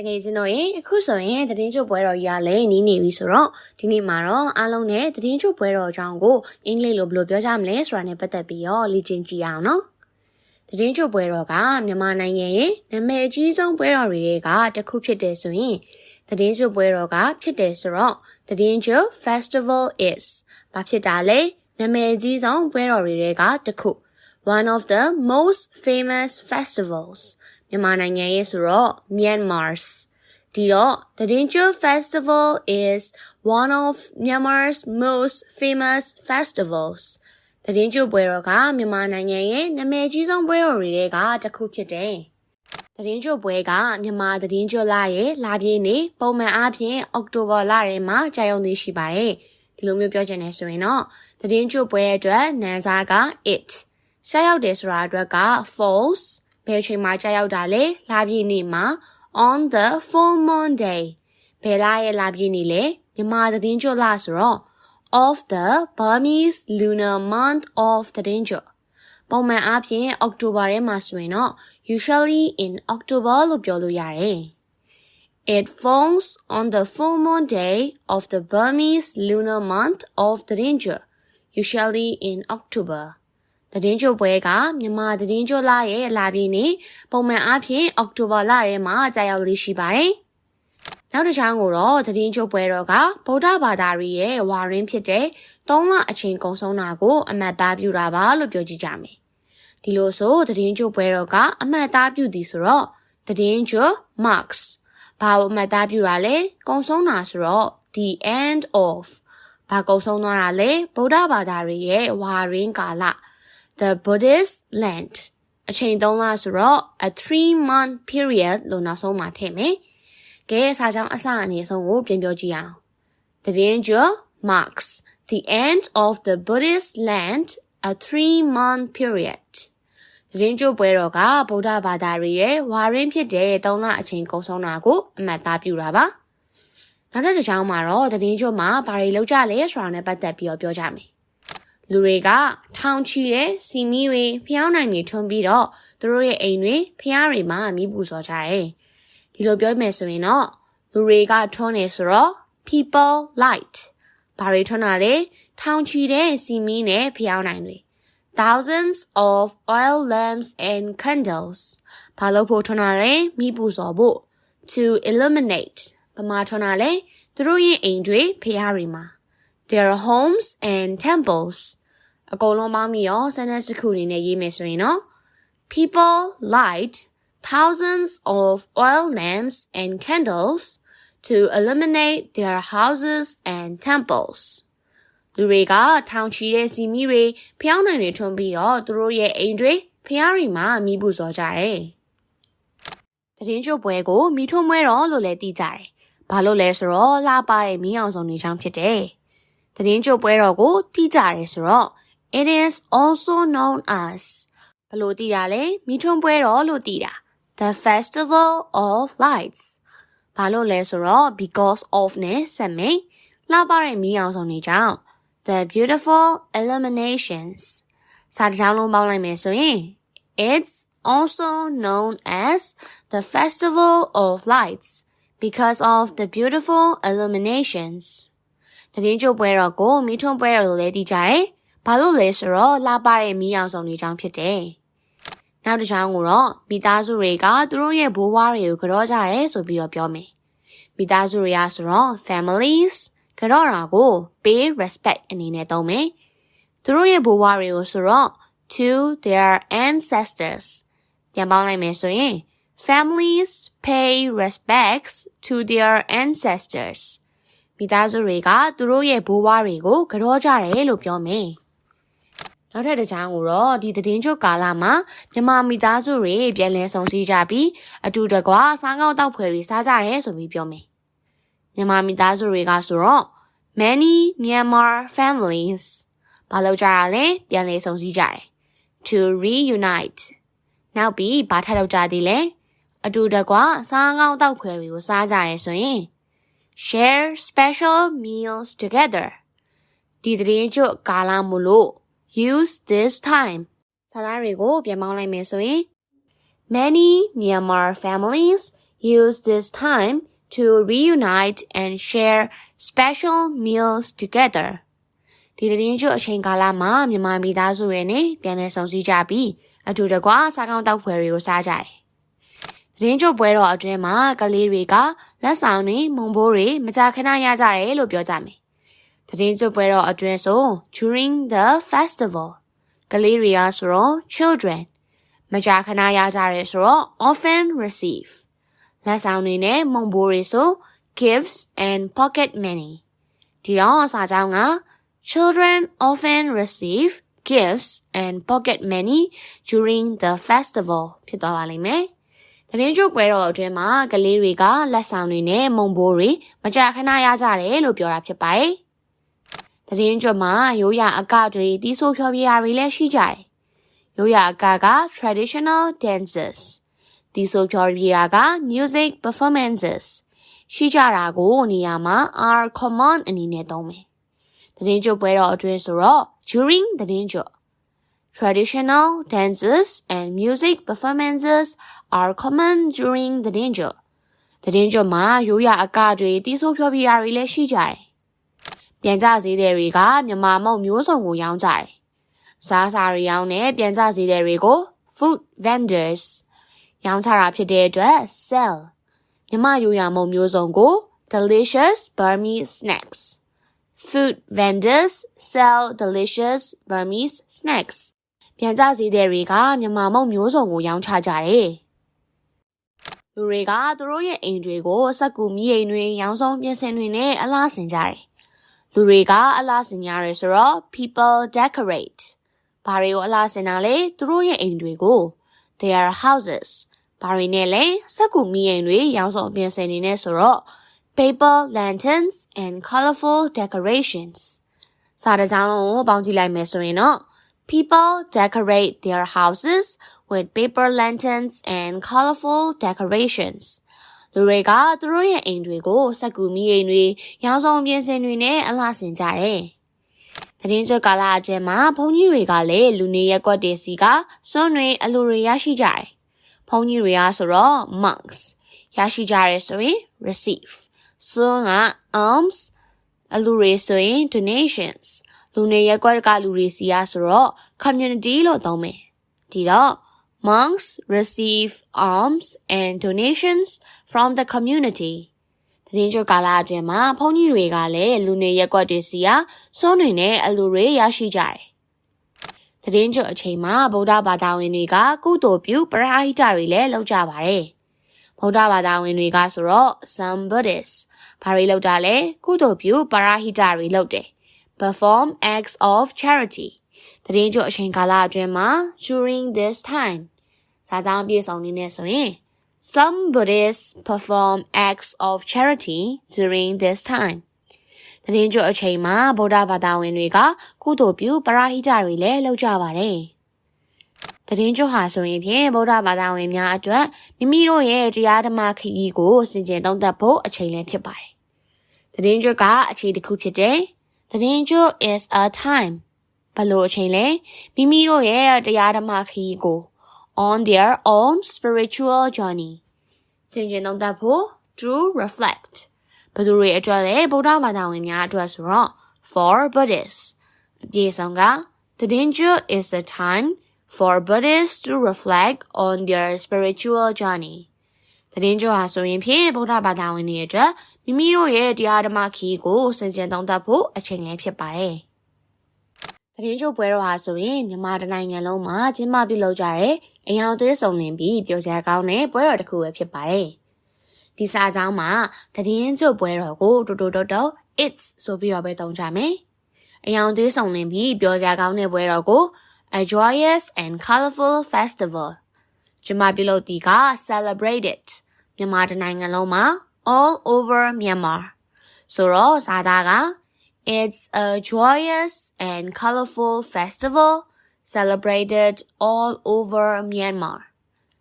တကယ်ချင်းတော့အခုဆိုရင်သတင်းချုပ်ပွဲတော်ကြီးကလည်းနီးနေပြီဆိုတော့ဒီနေ့မှာတော့အားလုံးနဲ့သတင်းချုပ်ပွဲတော်အကြောင်းကိုအင်္ဂလိပ်လိုဘယ်လိုပြောကြမလဲဆိုတာနဲ့ပတ်သက်ပြီးတော့လေ့ကျင့်ကြည့်အောင်နော်သတင်းချုပ်ပွဲတော်ကမြန်မာနိုင်ငံရဲ့နာမည်အကြီးဆုံးပွဲတော်တွေကတစ်ခုဖြစ်တယ်ဆိုရင်သတင်းချုပ်ပွဲတော်ကဖြစ်တယ်ဆိုတော့သတင်းချုပ် Festival is ဘာဖြစ်တာလဲနာမည်အကြီးဆုံးပွဲတော်တွေကတစ်ခု one of the most famous festivals မြန်မာနိုင်ငံရဲ့ဆိုတော့ Myanmar's ဒီတော့ Thadingyut Festival is one of Myanmar's most famous festivals သတင်းပွဲတော်ကမြန်မာနိုင်ငံရဲ့နာမည်ကြီးဆုံးပွဲတော်တွေကတစ်ခုဖြစ်တယ်သတင်းပွဲကမြန်မာသတင်းလရဲ့လပြည့်နေ့ပုံမှန်အားဖြင့်အောက်တိုဘာလထဲမှာကြာရောက်နေရှိပါတယ်ဒီလိုမျိုးပြောချင်တယ်ဆိုရင်တော့သတင်းပွဲအတွက်နာမ်စားက it ကြာရောက်တယ်ဆိုတာအတွက်က falls ဘယ်ချိန်မှာကြာရောက်တာလဲလပြည့်နေ့မှာ on the full moon day ဘယ်လရဲ့လပြည့်နေ့လဲမြန်မာသတင်းလဆိုတော့ of the Burmese lunar month of Thadingyut ပုံမှန်အားဖြင့်အောက်တိုဘာထဲမှာဆိုရင်တော့ usually in October လို့ပြောလို့ရတယ် It falls on the full moon day of the Burmese lunar month of Thadingyut usually in Octoberသတင်းပွဲကမြန်မာသတင်းလရဲ့လပြည့်နေ့ပုံမှန်အားဖြင့်အောက်တိုဘာလထဲမှာကြာရောက်လေ့ရှိပါတယ်။နောက်တစ်ချောင်းကိုတော့သတင်းပွဲတော်ကဗုဒ္ဓဘာသာရဲ့ဝါရင်းဖြစ်တဲ့3လအချိန်ကုန်ဆုံးတာကိုအမှတ်သားပြုတာပါလို့ပြောကြည့်ကြမယ်။ဒီလိုဆိုသတင်းပွဲတော်ကအမှတ်သားပြုသည်ဆိုတော့သတင်း marks ဘာကိုအမှတ်သားပြုတာလဲကုန်ဆုံးတာဆိုတော့ the end of ဘာကုန်ဆုံးသွားတာလဲဗုဒ္ဓဘာသာရဲ့ဝါရင်းကာလThe Buddhist Lent အချိန်3လဆိုတော့ a 3-month period လို့နောက်ဆုံးမှာထည့်မယ်။ကဲစာကြောင်းအစအနေဆုံးကိုပြန်ပြောကြည့်အောင်။ Thadingyut marks the end of the Buddhist Lent a 3-month period. သတင်းပွဲတော်ကဗုဒ္ဓဘာသာရဲ့ဝါရင်းဖြစ်တဲ့3လအချိန်ကုန်ဆုံးတာကိုအမှတ်သားပြုတာပါ။နောက်တစ်ကြောင်းမှာတော့သတင်းမှာဘာတွေလုပ်ကြလဲဆိုတာနဲ့ပတ်သက်ပြီးတော့ပြောကြမယ်။လူတွေကထောင်ချီတဲ့စီမီတွေဖျောင်းနိုင်တွေထွန်းပြီးတော့သူတို့ရဲ့အိမ်တွေဖျားတွေမှာမီးပူဇော်ကြတယ်။ဒီလိုပြောမယ်ဆိုရင်တော့လူတွေကထွန်းနေဆိုတော့ people light ဘာတွေထွန်းတာလဲထောင်ချီတဲ့စီမီနဲ့ဖျောင်းနိုင်တွေ thousands of oil lamps and candles ဘာလို့ဖို့ထွန်းတာလဲမီးပူဇော်ဖို့ to illuminate ဘာမှထွန်းတာလဲသူတို့ရဲ့အိမ်တွေဖျားတွေမှာ their homes and temples အကုန်လုံးပေါင်းပြီးတော့ sentence တစ်ခုအနေနဲ့ရေးမယ်ဆိုရင်တော့ people light thousands of oil lamps and candles to illuminate their houses and temples လူတွေကထောင်ချီတဲ့စီမီတွေဖျောင်းနိုင်တွေထွန်းပြီးတော့သူတို့ရဲ့အိမ်တွေဖျားတွေမှာမီးပူဇော်ကြတယ်သတင်းပွဲကိုမီးထွန်းပွဲတော်လို့လည်းသိကြတယ်ဘာလို့လဲဆိုတော့လှပတဲ့မီးအောင်စုံတွေကြောင့်ဖြစ်တယ်သတင်းပွဲတော်ကိုသိကြတယ်ဆိုတော့It is also known as ဘလို့တည်တာလဲမီးထွန်းပွဲတော်လို့တည်တာ The Festival of Lights ဘာလို့လဲဆိုတော့ because of နဲ့ဆက်မယ်လှပတဲ့မီးအောင်စုံတွေကြောင့် The beautiful illuminations စာတစ်ကြောင်းလုံးပေါင်းလိုက်မယ်ဆိုရင် It's also known as the Festival of Lights because of the beautiful illuminations သတင်းပွဲတော်ကိုမီးထွန်းပွဲတော်လို့လည်းတည်ကြတယ်ဘာလို့လဲဆိုတော့လှပတဲ့မီးအောင်စုံတွေကြောင့်ဖြစ်တယ်။နောက်တစ်ချောင်းကိုတော့မိသားစုတွေကသူတို့ရဲ့ဘိုးဘွားတွေကိုကြောကြတယ်ဆိုပြီးတော့ပြောမယ်။မိသားစုတွေကဆိုတော့ families ကြောတာကို pay respect အနေနဲ့သုံးမယ်။သူတို့ရဲ့ဘိုးဘွားတွေကိုဆိုတော့ to their ancestors ပြန်ပေါင်းလိုက်မယ်ဆိုရင် families pay respects to their ancestors မိသားစုတွေကသူတို့ရဲ့ဘိုးဘွားတွေကိုကြောကြတယ်လို့ပြောမယ်။နောက်ထပ်တစ်ချောင်းကိုတော့ဒီသတင်းချုပ်ကာလမှာမြန်မာမိသားစုတွေပြန်လည်ဆုံစည်းကြပြီးအတူတကွစားကောင်းတောက်ဖွယ်တွေစားကြရဲဆိုပြီးပြောမယ်။မြန်မာမိသားစုတွေကဆိုတော့ many Myanmar families ဘာလို့ကြတာလဲပြန်လည်ဆုံစည်းကြတယ် to reunite နောက်ပြီးဘာထပ်လုပ်ကြသေးလဲအတူတကွစားကောင်းတောက်ဖွယ်တွေကိုစားကြရဲဆိုရင် share special meals together ဒီသတင်းချုပ်ကာလမို့လို့ use this time စာသားတွေကိုပြန်ပေါင်းလိုက်မယ်ဆိုရင် many Myanmar families use this time to reunite and share special meals together. ဒီသတင်းကျွတ်အချိန်ကာလမှာမြန်မာမိသားစုတွေနဲ့ပြန်လည်ဆုံစည်းကြပြီးအတူတကွစားကောင်းတောက်ဖွယ်တွေကိုစားကြတယ်။သတင်းကျွတ်ပွဲတော်အတွင်းမှာကလေးတွေကလက်ဆောင်တွေမုံဘိုးတွေမကြာခဏရကြတယ်လို့ပြောကြမယ်။သတင်းကျွတ်ပွဲတော်အတွင်းဆို during the festival ကလေးတွေကဆိုတော့ children မကြာခဏရကြတယ်ဆိုတော့ often receive လက်ဆောင်တွေနဲ့မုံဘိုးတွေဆို gifts and pocket money ဒီတော့စာကြောင်းကChildren often receive gifts and pocket money during the festival ဖြစ်သွားပါလိမ့်မယ်။သတင်းကျွတ်ပွဲတော်အတွင်းမှာကလေးတွေကလက်ဆောင်တွေနဲ့မုံဘိုးတွေမကြာခဏရကြတယ်လို့ပြောတာဖြစ်ပါတယ်။သတင်းကျွတ်မှာရိုးရာအကတွေတီးဆိုးဖျော်ဖြေရာတွေလည်းရှိကြတယ်။ရိုးရာအကက traditional dances တီးဆိုးဖျော်ဖြေရာက music performances ရှိကြတာကိုနေရာမှာ are common အနေနဲ့သုံးမယ်။သတင်းကျွတ်ပွဲတော်အတွင်းဆိုတော့ during သတင်းကျွတ် traditional dances and music performances are common during သတင်းကျွတ်မှာရိုးရာအကတွေတီးဆိုးဖျော်ဖြေရာတွေလည်းရှိကြတယ်။ပြန်ကြဈေးတွေကမြန်မာမုန့်မျိုးစုံကိုရောင်းကြတယ်။စားစာတွေရောင်းတဲ့ပြန်ကြဈေးတွေကို food vendors ရောင်းချတာဖြစ်တဲ့အတွက် sell မြန်မာရိုးရာမုန့်မျိုးစုံကို delicious Burmese snacks Food vendors sell delicious Burmese snacks. ပြန်ကြဈေးတွေကမြန်မာမုန့်မျိုးစုံကိုရောင်းချကြတယ်။လူတွေကသူတို့ရဲ့အိမ်တွေကိုစက္ကူမီးအိမ်တွေရောင်းဆောင်ပြင်ဆင်တွေနဲ့အလားဆင်ကြတယ်။လူတွေကအလားဆင်ကြရဲဆိုတော့ people decorate. ဘာတွေကိုအလားဆင်တာလဲသူတို့ရဲ့အိမ်တွေကို their houses. ဘာတွေနဲ့လဲစက္ကူမီးအိမ်တွေရောင်းဆောင်ပြင်ဆင်နေနဲ့ဆိုတော့paper lanterns and colorful decorations စာတကြောင်းလုံးကိုပေါင်းကြည့်လိုက်မယ်ဆိုရင်တော့ people decorate their houses with paper lanterns and colorful decorations လူတွေကသူတို့ရဲ့အိမ်တွေကိုစက္ကူမီးအိမ်တွေရောင်းဆောင်ပြင်ဆင်တွေနဲ့အလှဆင်ကြတယ်။သတင်းကျွတ်ကာလအတွင်းမှာဘုန်းကြီးတွေကလည်းလူနေရက်ကွက်တွေစီကစွန်းတွေအလူတွေရရှိကြတယ်။ဘုန်းကြီးတွေကဆိုတော့ monks ရရှိကြရဲဆိုရင် receiveစွန်းက alms အလူတွေဆိုရင် donations လူနေရက်ကွက်ကလူတွေစီရဆိုတော့ community လို့သုံးမယ်ဒီတော့ monks receive alms and donations from the community သတင်းကျွတ်ကာလအတွင်းမှာဘုန်းကြီးတွေကလည်းလူနေရက်ကွက်တွေစီရစွန်းတွေနဲ့အလူတွေရရှိကြတယ်သတင်းကျွတ်အချိန်မှာဗုဒ္ဓဘာသာဝင်တွေကကုသိုလ်ပြုပရဟိတတွေလည်းလုပ်ကြပါတယ်ဗုဒ္ဓဘာသာဝင်တွေကဆိုတော့ some Buddhists ဘာတွေလုပ်တာလဲကုသိုလ်ပြုပရဟိတတွေလုပ်တယ် perform acts of charity သတင်းကျွတ်အချိန်ကာလအတွင်းမှာ during this time စာကြောင်းပြေဆုံးနေနေဆိုရင် some Buddhists perform acts of charity during this time သတင်းကျွတ်အချိန်မှာဗုဒ္ဓဘာသာဝင်တွေကကုသိုလ်ပြုပရဟိတတွေလည်းလုပ်ကြပါတယ်သတင်းကျွတ်ဟာဆိုရင်ဖြင့်ဗုဒ္ဓဘာသာဝင်များအတွက်မိမိတို့ရဲ့တရားဓမ္မခရီးကိုစင်ကြယ်သုံးသပ်ဖို့အချိန်လည်းဖြစ်ပါတယ်။သတင်းကျွတ်ကအခြေတစ်ခုဖြစ်တယ်။သတင်းကျွတ် is a time ဘလို့အချိန်လဲမိမိတို့ရဲ့တရားဓမ္မခရီးကို on their own spiritual journey စင်ကြယ်သုံးသပ်ဖို့ to reflect ဘသူတွေအတွက်လဲဗုဒ္ဓဘာသာဝင်များအတွက်ဆိုတော့ for Buddhists အပြည့်စုံကသတင်းကျွတ် is a time for Buddhists to reflect on their spiritual journey သတင်းကျွတ်ဟာဆိုရင်ဖြင့်ဗုဒ္ဓဘာသာဝင်တွေအတွက်မိမိတို့ရဲ့တရားဓမ္မခရီးကိုစင်ကြယ်သုံးသပ်ဖို့အချိန်လည်းဖြစ်ပါတယ်သတင်းကျွတ်ပွဲတော်ဟာဆိုရင်မြန်မာနိုင်ငံလုံးမှာကျင်းပပြုလုပ်ကြတဲ့အယောင်သွေးစုံလင်ပြီးပျော်စရာကောင်းတဲ့ပွဲတော်တစ်ခုပဲဖြစ်ပါတယ်ဒီစာကြောင်းမှာသတင်းကျွတ်ပွဲတော်ကိုတိုး it's ဆိုပြီးတော့ပဲသုံးကြမယ်အယောင်သွေးစုံလင်ပြီးပျော်စရာကောင်းတဲ့ပွဲတော်ကိုA joyous and colorful festival ကျမပြုလုပ်တီက celebrated မြန်မာနိုင်ငံလုံးမှာ all over Myanmar ဆိုတော့ဇာတာက It's a joyous and colorful festival celebrated all over Myanmar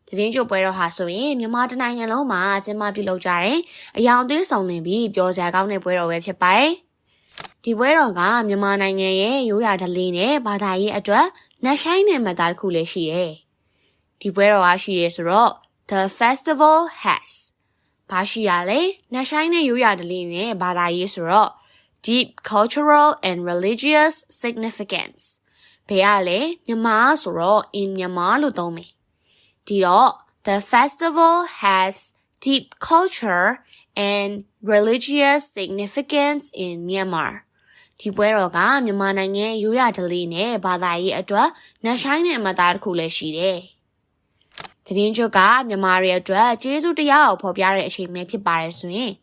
သတင်းကျွတ်ပွဲတော်ဟာဆိုရင်မြန်မာနိုင်ငံလုံးမှာကျင်းပပြုလုပ်ကြတဲ့အယောင်သွေးစုံလင်ပြီးပျော်စရာကောင်းတဲ့ပွဲတော်ပဲဖြစ်ပါတယ်ဒီပွဲတော်ကမြန်မာနိုင်ငံရဲ့ရိုးရာဓလေ့နဲ့ဘာသာရေးအတွက်နှဆိုင်တဲ့မသားတစ်ခုလည်းရှိတယ်။ဒီပွဲတော်ကရှိရဲဆိုတော့ the festival has ဘာရှိရလဲနှဆိုင်တဲ့ရိုးရာဓလေ့နဲ့ဘာသာရေးဆိုတော့ deep cultural and religious significance ဘယ်ရလဲမြန်မာဆိုတော့ in မြန်မာလို့သုံးမယ်ဒီတော့ the festival has deep culture and religious significance in Myanmar ဒီပွဲတော်ကမြန်မာနိုင်ငံရိုးရာဓလေ့နဲ့ဘာသာရေးအတွက်နှဆိုင်တဲ့အမှတ်အသားတစ်ခုလည်းရှိတယ်သတင်းကြွကမြန်မာတွေအတွက်ကျေးဇူးတရားကိုဖော်ပြတဲ့အချိန်ပဲဖြစ်ပါတယ်ဆိုရင်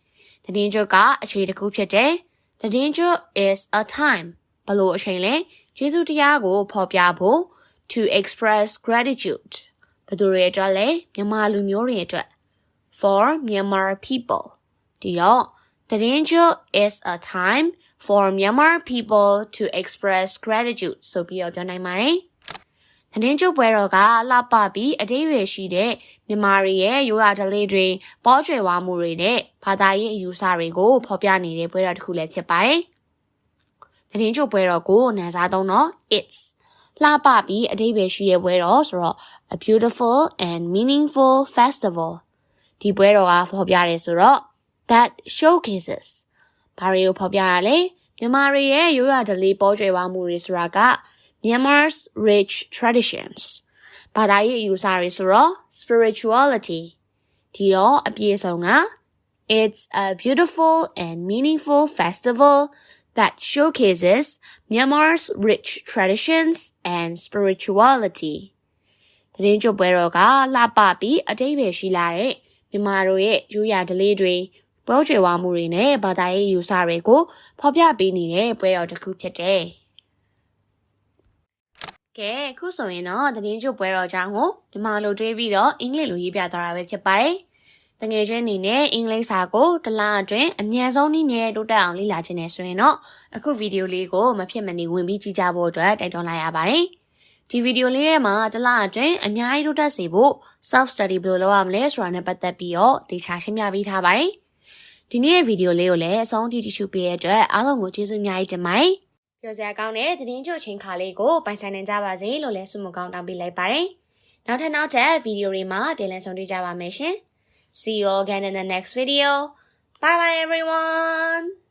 သတင်းကြွကအခြေတစ်ခုဖြစ်တယ်သတင်းကြွ is a time ဘလို့အချိန်လဲကျေးဇူးတရားကိုဖော်ပြဖို့ to express gratitude ဘယ်သူတွေအတွက်လဲမြန်မာလူမျိုးတွေအတွက် for Myanmar people ဒီတော့သတင်းကြွ is a time for Myanmar people to express gratitude ဆိုပြီးတော့ပြောနိုင်ပါတယ်သတင်းကြွပွဲတော်ကလှပပြီးအတိအကျရှိတဲ့မြန်မာတွေရဲ့ရိုးရာဓလေ့တွေပေါ်ကျွယ်ဝမှုတွေနဲ့ဘာသာရေးအယူအဆတွေကိုဖော်ပြနေတဲ့ပွဲတော်တစ်ခုလည်းဖြစ်ပါတယ်။သတင်းကြွပွဲတော်ကိုနာစားသုံးတော့ it's လှပပြီးအတိအကျရှိတဲ့ပွဲတော်ဆိုတော့ a beautiful and meaningful festival ဒီပွဲတော်ကဖော်ပြရဲဆိုတော့ that showcases ဘာတွေကိုဖော်ပြရလဲမြန်မာတွေရဲ့ရိုးရာဓလေ့ပေါ်ကျွယ်ဝမှုတွေဆိုတာကMyanmar's rich traditions ဘာသာရေးအယူအဆတွေဆိုတော့ spirituality ဒီတော့အပြည့်အစုံက it's a beautiful and meaningful festival that showcases Myanmar's rich traditions and spirituality သတင်းကြွပွဲတော်ကလှပပြီးအတိတ်ပဲရှိလာတဲ့မြန်မာတို့ရဲ့ရိုးရာဓလေ့တွေပေါ်ကျွယ်ဝမှုတွေနဲ့ဘာသာရေးအယူအဆတွေကိုဖော်ပြပေးနေတဲ့ပွဲတော်တစ်ခုဖြစ်တယ်ကဲအခုဆိုရင်တော့သတင်းကြွပွဲတော်အကြောင်းကိုဒီမှာလိုတွေးပြီးတော့အင်္ဂလိပ်လိုရေးပြသွားတာပဲဖြစ်ပါတယ်။တကယ်ချင်းအနေနဲ့အင်္ဂလိပ်စာကိုတစ်လအတွင်းအမြန်ဆုံးနည်းနဲ့တိုးတက်အောင်လေ့လာခြင်းနဲ့ဆိုရင်တော့အခုဗီဒီယိုလေးကိုမဖြစ်မနေဝင်ပြီးကြည့်ကြဖို့အတွက်တိုက်တွန်းလိုက်ရပါတယ်။ဒီဗီဒီယိုလေးထဲမှာတစ်လအတွင်းအများကြီးတိုးတက်စေဖို့ self study ဘယ်လိုလုပ်ရမလဲဆိုတာနဲ့ပတ်သက်ပြီးတော့သေချာရှင်းပြပေးထားပါတယ်။ဒီနေ့ရဲ့ဗီဒီယိုလေးကိုလည်းအဆုံးထိကြည့်ရှုပေးတဲ့အတွက်အားလုံးကိုကျေးဇူးအများကြီးတင်ပါတယ်။ပြောစရာကောင်းတဲ့သတင်းကြိုချိန်ခါလေးကိုပိုင်ဆိုင်နိုင်ကြပါစေလို့လည်းဆုမကောင်းတောင်းပေးလိုက်ပါတယ်။နောက်ထပ်ဗီဒီယိုတွေမှာပြန်လည်ဆုံတွေ့ကြပါမယ်ရှင်။ See you again in the next video. Bye bye everyone.